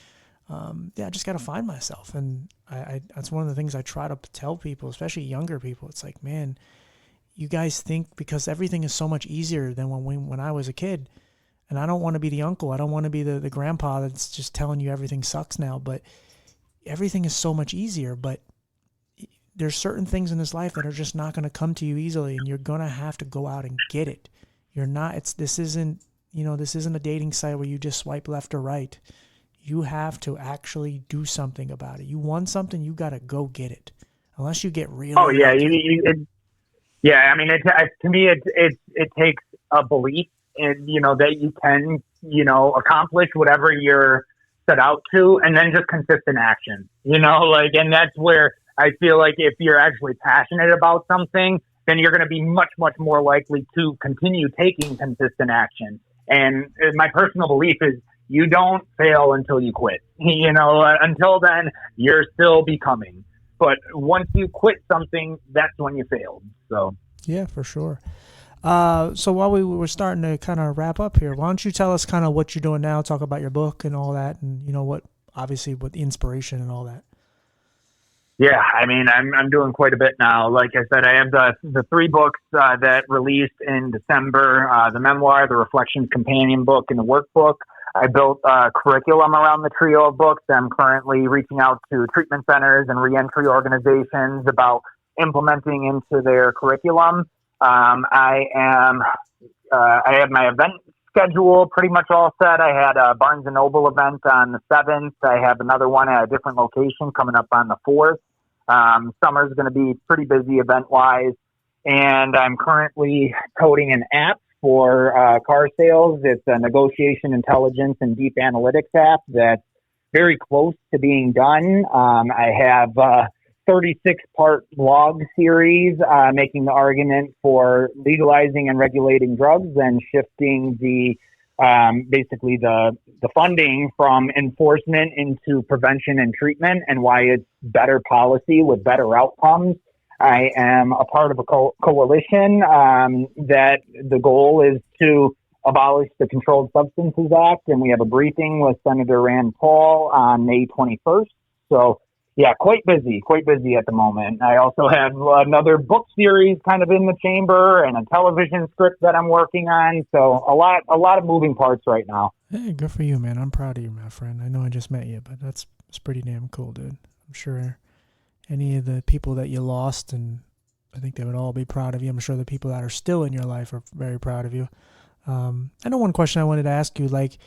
I just got to find myself. And I that's one of the things I try to tell people, especially younger people. It's like, man, you guys think because everything is so much easier than when I was a kid. And I don't want to be the uncle. I don't want to be the grandpa that's just telling you everything sucks now. But everything is so much easier. But there's certain things in this life that are just not going to come to you easily, and you're going to have to go out and get it. You're not, this isn't a dating site where you just swipe left or right. You have to actually do something about it. You want something, you got to go get it. Unless you get really. Oh yeah. To me, it takes a belief in, that you can, accomplish whatever you're set out to, and then just consistent action, and that's where I feel like if you're actually passionate about something, then you're going to be much, much more likely to continue taking consistent action. And my personal belief is you don't fail until you quit. Until then, you're still becoming. But once you quit something, that's when you failed. So yeah, for sure. So while we were starting to kind of wrap up here, why don't you tell us kind of what you're doing now, talk about your book and all that, and what the inspiration and all that. Yeah, I'm doing quite a bit now. Like I said, I have the 3 books that released in December, the memoir, the Reflections Companion book, and the workbook. I built a curriculum around the trio of books. I'm currently reaching out to treatment centers and reentry organizations about implementing into their curriculum. I have my event schedule pretty much all set. I had a Barnes & Noble event on the 7th. I have another one at a different location coming up on the 4th. Summer's going to be pretty busy event-wise. And I'm currently coding an app for car sales. It's a negotiation intelligence and deep analytics app that's very close to being done. I have 36-part blog series making the argument for legalizing and regulating drugs and shifting the funding from enforcement into prevention and treatment, and why it's better policy with better outcomes. I am a part of a coalition that the goal is to abolish the Controlled Substances Act, and we have a briefing with Senator Rand Paul on May 21st. So yeah, quite busy at the moment. I also have another book series kind of in the chamber and a television script that I'm working on. So a lot of moving parts right now. Hey, good for you, man. I'm proud of you, my friend. I know I just met you, but it's pretty damn cool, dude. I'm sure any of the people that you lost, and I think they would all be proud of you. I'm sure the people that are still in your life are very proud of you. I know one question I wanted to ask you, like,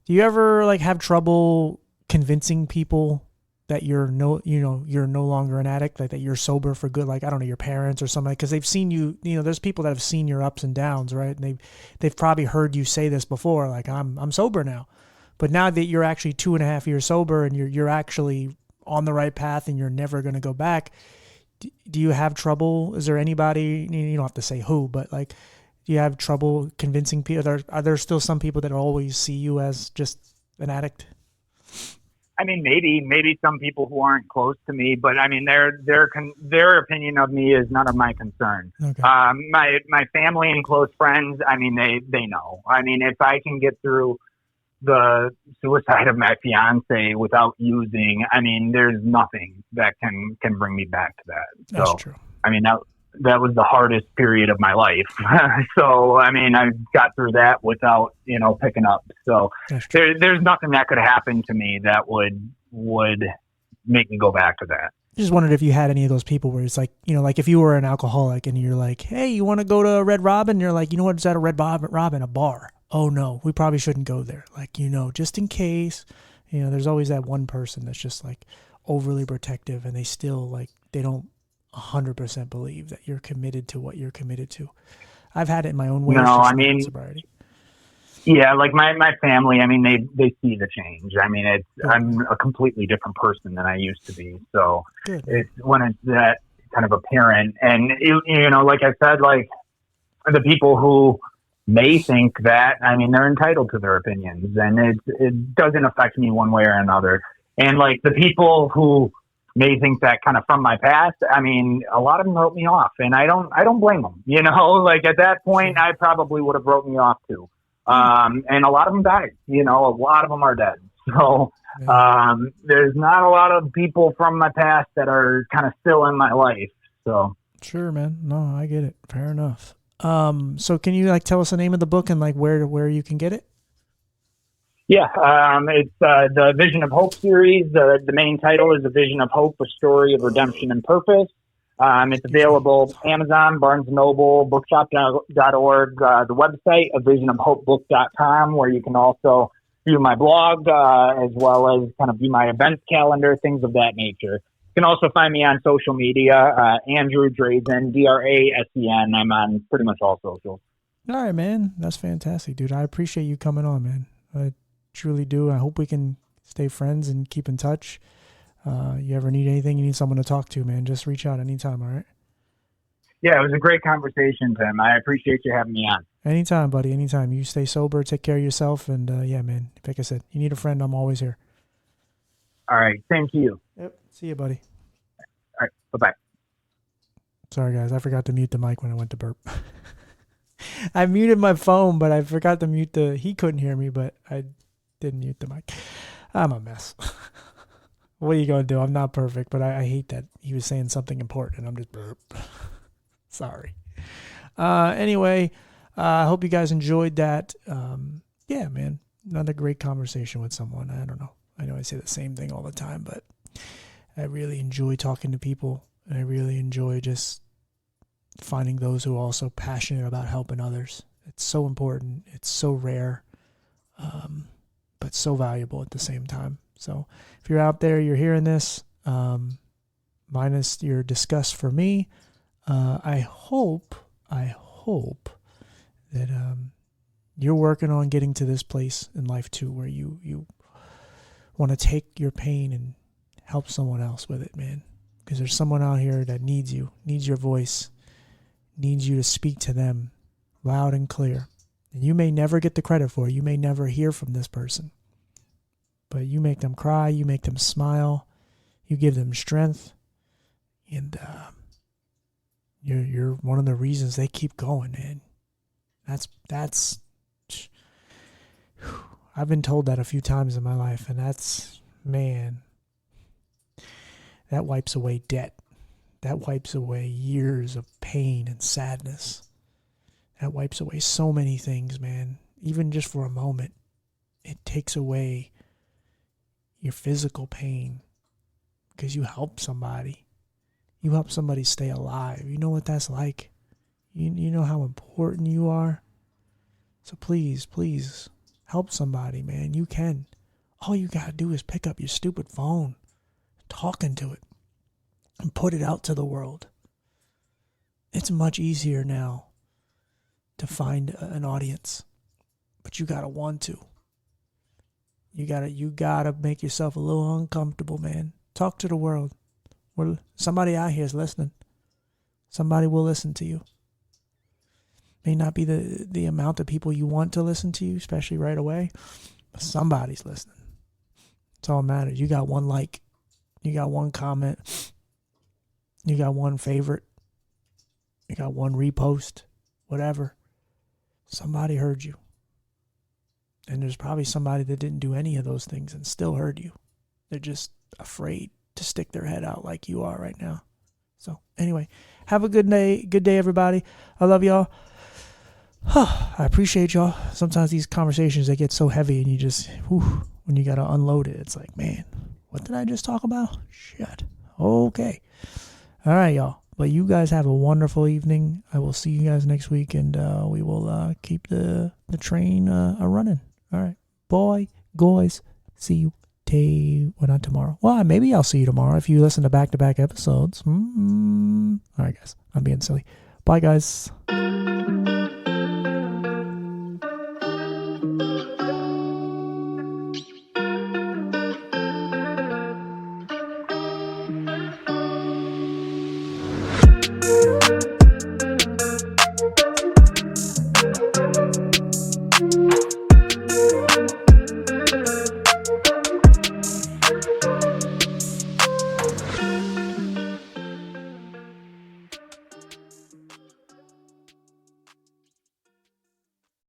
Do you ever like have trouble convincing people that you're no longer an addict, like that you're sober for good? Like, I don't know, your parents or somebody, because they've seen you, there's people that have seen your ups and downs, right? And they've probably heard you say this before, like, I'm sober now. But now that you're actually 2.5 years sober and you're actually on the right path and you're never going to go back, do you have trouble? Is there anybody, you don't have to say who, but like, do you have trouble convincing people? Are there still some people that always see you as just an addict? I mean, maybe some people who aren't close to me, but I mean, their opinion of me is none of my concern. Okay. My family and close friends, I mean, they know. I mean, if I can get through the suicide of my fiance without using, I mean, there's nothing that can bring me back to that. That's true. I mean, that was the hardest period of my life. So, I mean, I got through that without, picking up. So there's nothing that could happen to me that would make me go back to that. I just wondered if you had any of those people where it's like, like if you were an alcoholic and you're like, hey, you want to go to Red Robin? And you're like, what's at a Red Robin? A bar. Oh no, we probably shouldn't go there. Like, just in case, there's always that one person that's just like overly protective and they still like, they don't 100% believe that you're committed to what you're committed to. I've had it in my own way. No, I mean, sobriety. Yeah, like my family, I mean, they see the change. I mean, I'm a completely different person than I used to be. So it's when it's that kind of apparent. And, like I said, like the people who may think that, I mean, they're entitled to their opinions and it doesn't affect me one way or another. And like the people who may think that kind of from my past, I mean, a lot of them wrote me off and I don't blame them, like at that point, I probably would have wrote me off too. And a lot of them died, a lot of them are dead. So, there's not a lot of people from my past that are kind of still in my life. So. Sure, man. No, I get it. Fair enough. So can you like tell us the name of the book and like where you can get it? Yeah. It's, the Vision of Hope series. The main title is The Vision of Hope, A Story of Redemption and Purpose. It's available Amazon, Barnes & Noble, bookshop.org, the website, avisionofhopebook.com, where you can also view my blog, as well as kind of view my events calendar, things of that nature. You can also find me on social media, Andrew Drasen, Drasen. I'm on pretty much all socials. All right, man. That's fantastic, dude. I appreciate you coming on, man. I truly do. I hope we can stay friends and keep in touch. You ever need anything, you need someone to talk to, man, just reach out anytime, all right? Yeah, it was a great conversation, Tim. I appreciate you having me on. Anytime, buddy, anytime. You stay sober, take care of yourself, and yeah, man, like I said, you need a friend, I'm always here. All right, thank you. Yep, see you, buddy. All right, bye-bye. Sorry, guys, I forgot to mute the mic when I went to burp. I muted my phone, but I forgot to mute he couldn't hear me, but I didn't mute the mic. I'm a mess. What are you going to do? I'm not perfect, but I hate that he was saying something important and I'm just burp. Sorry. Anyway, I hope you guys enjoyed that. Yeah, man, another great conversation with someone. I don't know. I know I say the same thing all the time, but I really enjoy talking to people and I really enjoy just finding those who are also passionate about helping others. It's so important. It's so rare, but so valuable at the same time. So if you're out there, you're hearing this, minus your disgust for me, I hope that you're working on getting to this place in life too, where you want to take your pain and help someone else with it, man. Because there's someone out here that needs you, needs your voice, needs you to speak to them loud and clear. And you may never get the credit for it. You may never hear from this person. But you make them cry, you make them smile, you give them strength, and you're one of the reasons they keep going, man. That's I've been told that a few times in my life, and that's, man, that wipes away debt. That wipes away years of pain and sadness. That wipes away so many things, man. Even just for a moment, it takes away your physical pain because you help somebody. You help somebody stay alive. You know what that's like. You know how important you are. So please, please Help somebody, man. You can. All you got to do is pick up your stupid phone, talk into it, and put it out to the world. It's much easier now to find an audience, but you got to want to. You gotta make yourself a little uncomfortable, man. Talk to the world. Somebody out here is listening. Somebody will listen to you. May not be the amount of people you want to listen to you, especially right away, but somebody's listening. That's all that matters. You got one like. You got one comment. You got one favorite. You got one repost. Whatever. Somebody heard you. And there's probably somebody that didn't do any of those things and still heard you. They're just afraid to stick their head out like you are right now. So anyway, have a good day. Good day, everybody. I love y'all. I appreciate y'all. Sometimes these conversations, they get so heavy and you just, when you got to unload it, it's like, man, what did I just talk about? Shit. Okay. All right, y'all. But you guys have a wonderful evening. I will see you guys next week, and we will keep the train running. All right. Boy, guys, see you not tomorrow. Well, maybe I'll see you tomorrow if you listen to back-to-back episodes. All right, guys. I'm being silly. Bye, guys.